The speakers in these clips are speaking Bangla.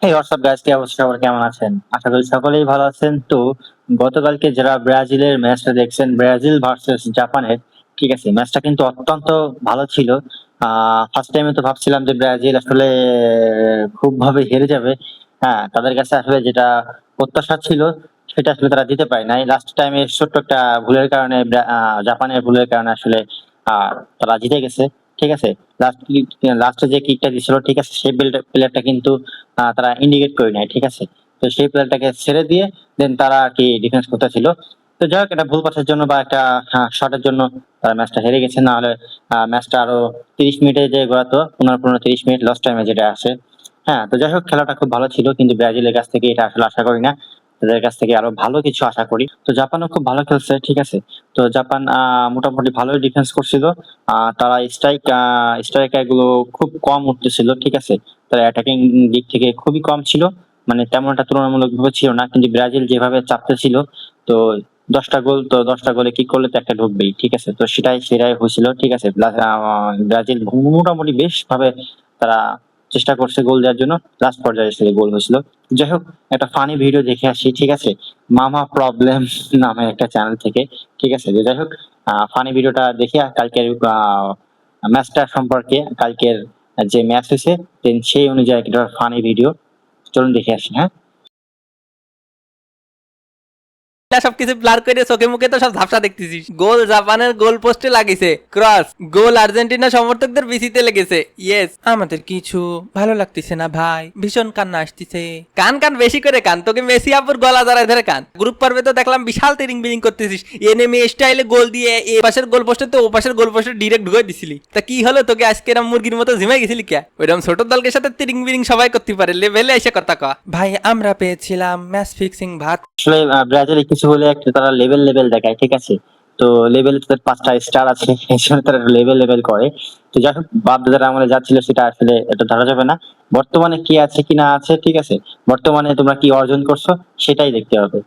এই হোয়াটসঅ্যাপ গাইস, কি অবস্থা? সবার কেমন আছেন? আশা করি সকলেই ভালো আছেন। তো গতকালকে যারা ব্রাজিলের ম্যাচটা দেখছেন, ব্রাজিল ভার্সেস জাপানের, ঠিক আছে, ম্যাচটা কিন্তু অত্যন্ত ভালো ছিল। ফার্স্ট টাইমে তো ভাবছিলাম যে ব্রাজিল আসলে খুব ভাবে হেরে যাবে। হ্যাঁ, তাদের কাছে আসলে যেটা প্রত্যাশা ছিল সেটা আসলে তারা দিতে পারে নাই। লাস্ট টাইমে ছোট্ট একটা ভুলের কারণে জাপানের ভুলের কারণে আসলে তারা জিতে গেছে। ঠিক আছে, লাস্টে যে কিকটা দিছিল, ঠিক আছে, সেই প্লেয়ারটা কিন্তু তারা ইন্ডিকেট করে নেয়। ঠিক আছে, তো সেই প্লেয়ারটাকে ছেড়ে দিয়ে দেন তারা আর কি ডিফেন্স করতেছিল। তো যাই হোক, একটা ভুল পাসের জন্য বা একটা শটের জন্য তারা ম্যাচটা হেরে গেছে। না হলে ম্যাচটা আরো 30 মিনিটে যে গড়াতো, 15-30 মিনিট লস টাইমে যেটা আছে। হ্যাঁ, তো যাই হোক, খেলাটা খুব ভালো ছিল, কিন্তু ব্রাজিলের কাছ থেকে এটা আসলে আশা করি না। তাদের কাছ থেকে আরো ভালো কিছু আশা করি। তো জাপানও খুব ভালো খেলছে। ঠিক আছে, তো জাপান মোটামুটি ভালোই ডিফেন্স করছিল। তারা স্ট্রাইকার গুলো খুব কম উঠতেছিল। ঠিক আছে, তারা অ্যাটাকিং দিক থেকে খুবই কম ছিল, মানে তেমন একটা তুলনামূলক ভাবে ছিল না। কিন্তু ব্রাজিল যেভাবে চাপতে ছিল, তো 10টা গোল, তো 10টা গোলে কি করলে তো একটা ঢুকবেই। ঠিক আছে, তো সেটাই হয়েছিল। ঠিক আছে, ব্রাজিল মোটামুটি বেশ ভাবে তারা চেষ্টা করছে গোল দেওয়ার জন্য। লাস্ট পর্যায়ে এসে গোল হয়েছিল। যাই হোক, একটা ফানি ভিডিও দেখে আসি। ঠিক আছে, মামা প্রবলেম নামে একটা চ্যানেল থেকে। ঠিক আছে, তো যাই হোক, ফানি ভিডিওটা দেখে কালকের ম্যাচটা সম্পর্কে, কালকের যে ম্যাচ হয়েছে সেই অনুযায়ী একটা ফানি ভিডিও, চলুন দেখে আসি। হ্যাঁ, সবকিছু ব্লার করে চোখে মুখে তো সব ঝাপসা দেখতেছিস। গোল জাপানের গোল পোস্টে লাগিছে, ক্রস গোল আর্জেন্টিনা সমর্থকদের বিসিতে লেগেছে। ইয়েস, আমাদের কিছু ভালো লাগতেছে না ভাই, ভীষণ কান্না আসতেছে। কান কান বেশি করে কান, তোকে মেসি আপুর গলা জড়ায় ধরে কান। গ্রুপ পর্বে তো দেখলাম বিশাল তিরিং বিরিং করতেছিস, এনেমি স্টাইলে গোল দিয়ে এ পাশের গোল পোস্টে তো ও পাশের গোল পোস্টে ডিরেক্ট ঢুকে দিছিলি। তা কি হলো, তোকে আজকে এরম মুরগির মতো ঝিমাই গেছিলি কে? ওইরকম ছোট দলকে সাথে তিরিং বিরিং সবাই করতে পারে, লেভেলে এসে কথা কয় ভাই। আমরা পেয়েছিলাম ম্যাচ ফিক্সিং ভাত। আসলে ব্রাজিলে কিছু হলে একটা তারা লেভেল লেভেল দেখায়। ঠিক আছে, তো লেভেল তাদের 5টা স্টার আছে, এই জন্য তারা লেভেল লেভেল করে। তো যাই হোক, বাপ দাদার আমলে যা ছিল সেটা আসলে এটা ধরা যাবে না। বর্তমানে কি আছে কি না আছে, ঠিক আছে, বর্তমানে তোমরা কি অর্জন করছো সেটাই দেখতে হবে।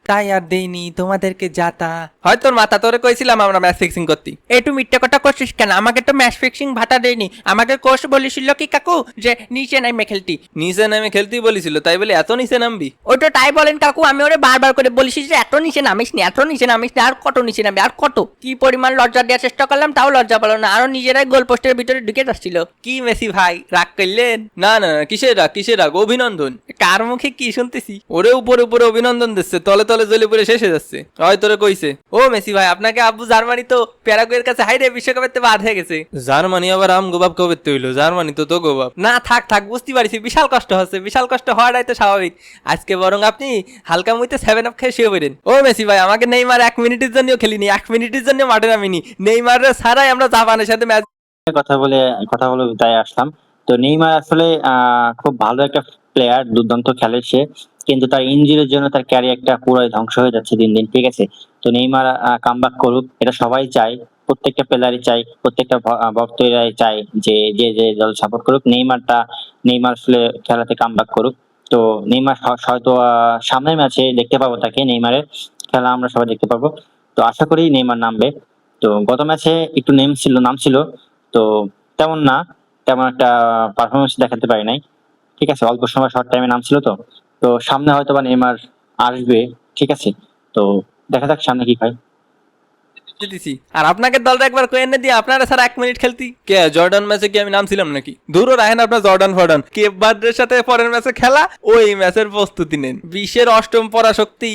তাই আর দেইনি তোমাদেরকে যাতা। হয় তোর মাথা, তোরে কইছিলাম আমরা ম্যাচ ফিক্সিং করতি। একটু মিথ্যা কথা করছিস কেন? আমাকে তো ম্যাচ ফিক্সিং ভাতা দেয়নি। আমাকে কোচ বলেছিল কি কাকু যে নিচে নামে খেলতি। নিচে নামে খেলতেই বলেছিল, তাই বলে এত নিচে নামবি? ওই তো তাই বলেন কাকু, আমি ওরে বারবার করে বলেছি যে এত নিচে নামিস নি, এত নিচে নামিস না। আর কত নিচে নামবি, আর কত? কি পরিমাণ লজ্জা দেওয়ার চেষ্টা করলাম, তাও লজ্জা পেলো না, আরো নিজেরাই গোল পোস্টের ভিতরে ঢুকে যাচ্ছিল। কি মেসি ভাই রাগ করলেন? না না না, কিসের রাগ, কিসের রাগ? অভিনন্দন। কার মুখে কি শুনতেছি? ওরে উপরে উপরে অভিনন্দন দিচ্ছে, তলে তলে জ্বলে পড়ে শেষ হয়ে যাচ্ছে। হয় তোরে কইছে, ও মেসি ভাই আপনাকে আব্বু জার্মানি তো প্যারাগুয়ের কাছে হাইরে বিশ্বকাপের বাদ হয়ে গেছে। জার্মানি আবার আম গোবাব কবে হইলো? জার্মানি তো তো গোবাব না। থাক থাক, বুঝতে পারছি বিশাল কষ্ট হচ্ছে, বিশাল কষ্ট হওয়াটাই তো স্বাভাবিক। আজকে বরং আপনি হালকা মুইতে 7 আপ খেয়ে শুয়ে পড়েন। ও মেসি ভাই, আমাকে নেইমার 1 মিনিটের জন্যও খেলিনি, 1 মিনিটের জন্য মাঠে নামিনি। নেইমার ছাড়াই আমরা জাপানের সাথে ম্যাচ কথা বলে কথা বলে তাই আসলাম। তো নেইমার আসলে খুব ভালো একটা প্লেয়ার, দুর্দান্ত খেলে সে, কিন্তু তার ইনজুরির জন্য তার ক্যারিয়ারটা পুরোই ধ্বংস হয়ে যাচ্ছে দিন দিন। ঠিক আছে, তো নেইমার কামব্যাক করুক, এটা সবাই চায়, প্রত্যেকটা প্লেয়ারই চায়, প্রত্যেকটা ভক্তরাই চায় যে যে যে দল সাপোর্ট করুক, নেইমার আসলে খেলাতে কামব্যাক করুক। তো নেইমার হয়তো সামনের ম্যাচে দেখতে পাবো তাকে, নেইমারের খেলা আমরা সবাই দেখতে পাবো। তো আশা করি নেইমার নামবে। তো গত ম্যাচে একটু নাম ছিল, তো তেমন না, তেমন একটা পারফরমেন্স দেখাতে পারি নাই। ঠিক আছে, অল্প সময় শর্ট টাইমে নামছিল। তো তো সামনে হয়তো বা নেইমার আসবে। ঠিক আছে, তো দেখা যাক সামনে কি হয়। দিছি। আর আপনাকে দলটা একবার কয়ে এনে দিয়ে আপনারা স্যার 1 মিনিট খেলতি কে? জর্ডান ম্যাচে কি আমি নাম ছিলাম নাকি? দূরও রাখেন আপনার জর্ডান ফর্ডান, কেপ বার্ডের সাথে পরের ম্যাচে খেলা, ওই ম্যাচের প্রস্তুতি নেন। বিশ্বের 8ম পরাশক্তি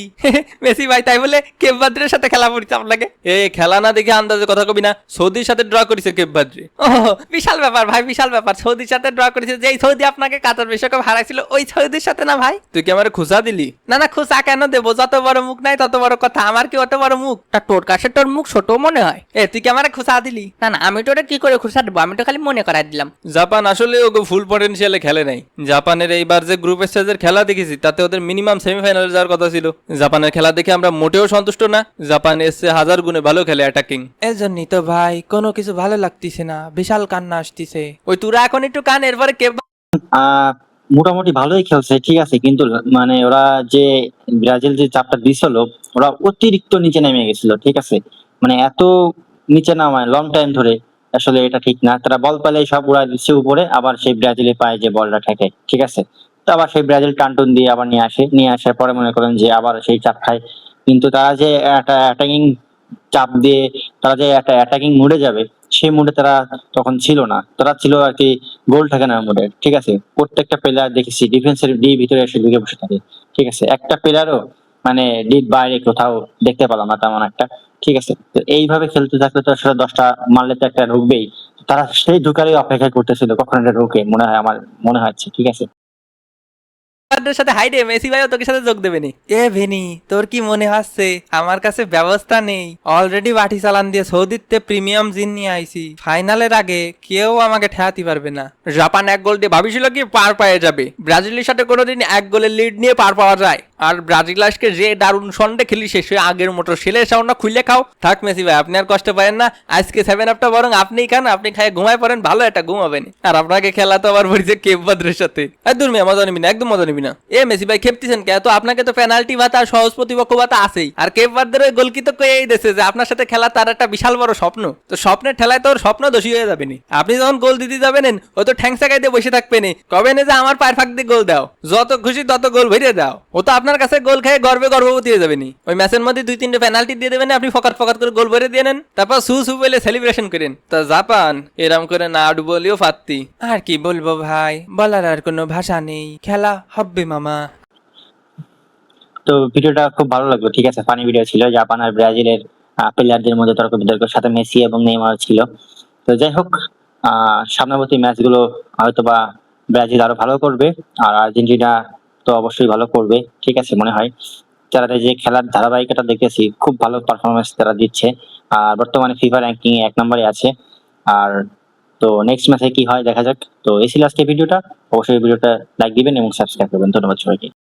মেসি ভাই, তাই বলে কেপ বার্ডের সাথে খেলা পড়ছে আপনাকে? এ খেলা না দেখে আন্দাজে কথা কবি না। সৌদির সাথে ড্র করেছে কেপ বার্ডে। ও বিশাল ব্যাপার ভাই, বিশাল ব্যাপার। সৌদির সাথে ড্র করেছে, যেই সৌদি আপনাকে কাতার বিশ্বকাপ হারাইছিল ওই সৌদির সাথে না ভাই? তুই কি আমার খুশা দিলি? না না, খুশা কেন দেবো? যত বড় মুখ নাই তত বড় কথা। আমার কি অত বড় মুখ? তা তোর কাছে তোর মুখ ছোট মনে হয়? এ তুই কি আমারে খুশা দিলি? না না, আমি তোরে কি করে খুশা দেবো? আমি তো খালি মনে করাই দিলাম। জাপান আসলে ওকে ফুল পটেনশিয়ালে খেলে নাই। জাপানের এইবার যে গ্রুপ স্টেজের খেলা দেখেছি তাতে ওদের মিনিমাম সেমিফাইনালে যাওয়ার কথা ছিল। জাপানের খেলা দেখে আমরা মোটেও সন্তুষ্ট না। জাপান এসে 1000 গুণে ভালো খেলে অ্যাটাকিং। এজন্যই তো ভাই কোনো কিছু ভালো লাগতেছে না, বিশাল কান্না আসতেছে। ওই তোরা এখন একটু কান, এরপরে কে আহ মোটামুটি ভালোই খেলছে। ঠিক আছে, কিন্তু মানে ওরা যে ব্রাজিল যে চাপটা দিছিল, ওরা অতিরিক্ত নিচে নেমে গেছিল। ঠিক আছে, মানে এত নিচে নামায় লং টাইম ধরে, আসলে এটা ঠিক না। তারা বল পেলেই সব উড়ায় দিচ্ছে উপরে, আবার সেই ব্রাজিলের পায়ে যে বলটা ঠেকে, ঠিক আছে? তো আবার সেই ব্রাজিল টানটুন দিয়ে আবার নিয়ে আসে। নিয়ে আসার পরে মনে করেন যে আবার সেই চাপ খায়। কিন্তু তারা যে একটা অ্যাটাকিং চাপ দিয়ে তারা যে একটা অ্যাটাকিং মুডে যাবে, সেই মুডে তারা তখন ছিল না। তারা ছিল আরকি গোল ঠেকানোর মুডে, ঠিক আছে? প্রত্যেকটা প্লেয়ার দেখেছি ডিফেন্সের ভিতরে এসে ঢুকে বসে থাকে, ঠিক আছে? একটা প্লেয়ারও মানে ডির বাইরে কোথাও দেখতে পেলাম না তেমন একটা। ঠিক আছে? তো এইভাবে খেলতে থাকলে তো আসলে ১০ টা মারলে তো একটা ঢুকবেই। তারা সেই ঢোকারই অপেক্ষা করতেছিল কখন এটা ঢোকে, মনে হয় আমার মনে হচ্ছে, ঠিক আছে? নেইমারের সাথে হাইডে মেসি ভাইও তোকে সাথে যোগ দেবে নি। এ ভেনি, তোর কি মনে হচ্ছে আমার কাছে ব্যবস্থা নেই? অলরেডি বাটি চালান দিয়ে সৌদিতে প্রিমিয়াম জিন নিয়ে আইছি। ফাইনালের আগে কেউ আমাকে ঠেকাতে পারবে না। জাপান 1 গোল দিয়ে ভাবিছিল কি পার পেয়ে যাবে। ব্রাজিলের সাথে কোনোদিন 1 গোলের লিড নিয়ে পার পাওয়া যায়? আর ব্রাজিল আজকে যে দারুণ সন্ডে খেলিছে সে আগের মতো সেলে সাউন্ডটা খুলে খাও। থাক মেসি ভাই, আপনি আর কষ্ট পাবেন না। আজকে 7 আপটা বরং আপনিই খান, আপনি খায় ঘুমায় পড়েন, ভালো একটা ঘুমাবেন। আর আপনাকে খেলা তো আবার পড়ছে কেপ বাদ্রের সাথে। একদম মজা নিবি না, একদম মজা নিবি না। এ মেসি ভাই খেপতেছেন কে? তো আপনাকে তো পেনাল্টি ভাতা আর সহজ প্রতিপক্ষ ভাতা আছেই। আর কেপ বাদ্রের ওই গোলকি তো কয়েই দিয়েছে যে আপনার সাথে খেলা তার একটা বিশাল বড় স্বপ্ন। তো স্বপ্নের ঠেলায় তো ওর স্বপ্ন দোষী হয়ে যাবে নি। আপনি যখন গোল দিতে যাবেন ও তো ঠ্যাং সাকাই দিয়ে বসে থাকবে নি, কবে না যে আমার পায়ের ফাঁক দিয়ে গোল দাও, যত খুশি তত গোল ভরিয়ে দাও। ও তো আপনার কাছে গোল খেয়ে গর্ভবতী হয়ে যাবে নি। ওই ম্যাচের মধ্যে 2-3টে পেনাল্টি দিয়ে দেবেন, আপনি ফকাট করে গোল ভরে দিয়ে নেন, তারপর সু বলে সেলিব্রেশন করেন। তা জাপান এরম করে না আউট বলিও পারতি। আর কি বলবো ভাই, বলার আর কোনো ভাষা নেই। খেলা হবে মামা। তো ভিডিওটা খুব ভালো লাগলো, ঠিক আছে? ফানি ভিডিও ছিল। জাপান আর ব্রাজিলের প্লেয়ারদের মধ্যে তর্ক বিতর্কের সাথে মেসি এবং নেইমার ছিল। তো যাই হোক, সামনাবর্তী ম্যাচগুলো হয়তোবা ব্রাজিল আরো ভালো করবে, আর আর্জেন্টিনা তো অবশ্যই ভালো করবে, ঠিক আছে? মনে হয় তারা যে খেলার ধারাবাহিকতা দেখেছি, খুব ভালো পারফরমেন্স তারা দিচ্ছে। আর বর্তমানে ফিফা র্যাঙ্কিং 1 নম্বরে আছে। আর তো নেক্সট ম্যাচে কি হয় দেখা যাক। তো এই ছিল আজকে ভিডিওটা। অবশ্যই ভিডিওটা লাইক দিবেন এবং সাবস্ক্রাইব করবেন। ধন্যবাদ সবাইকে।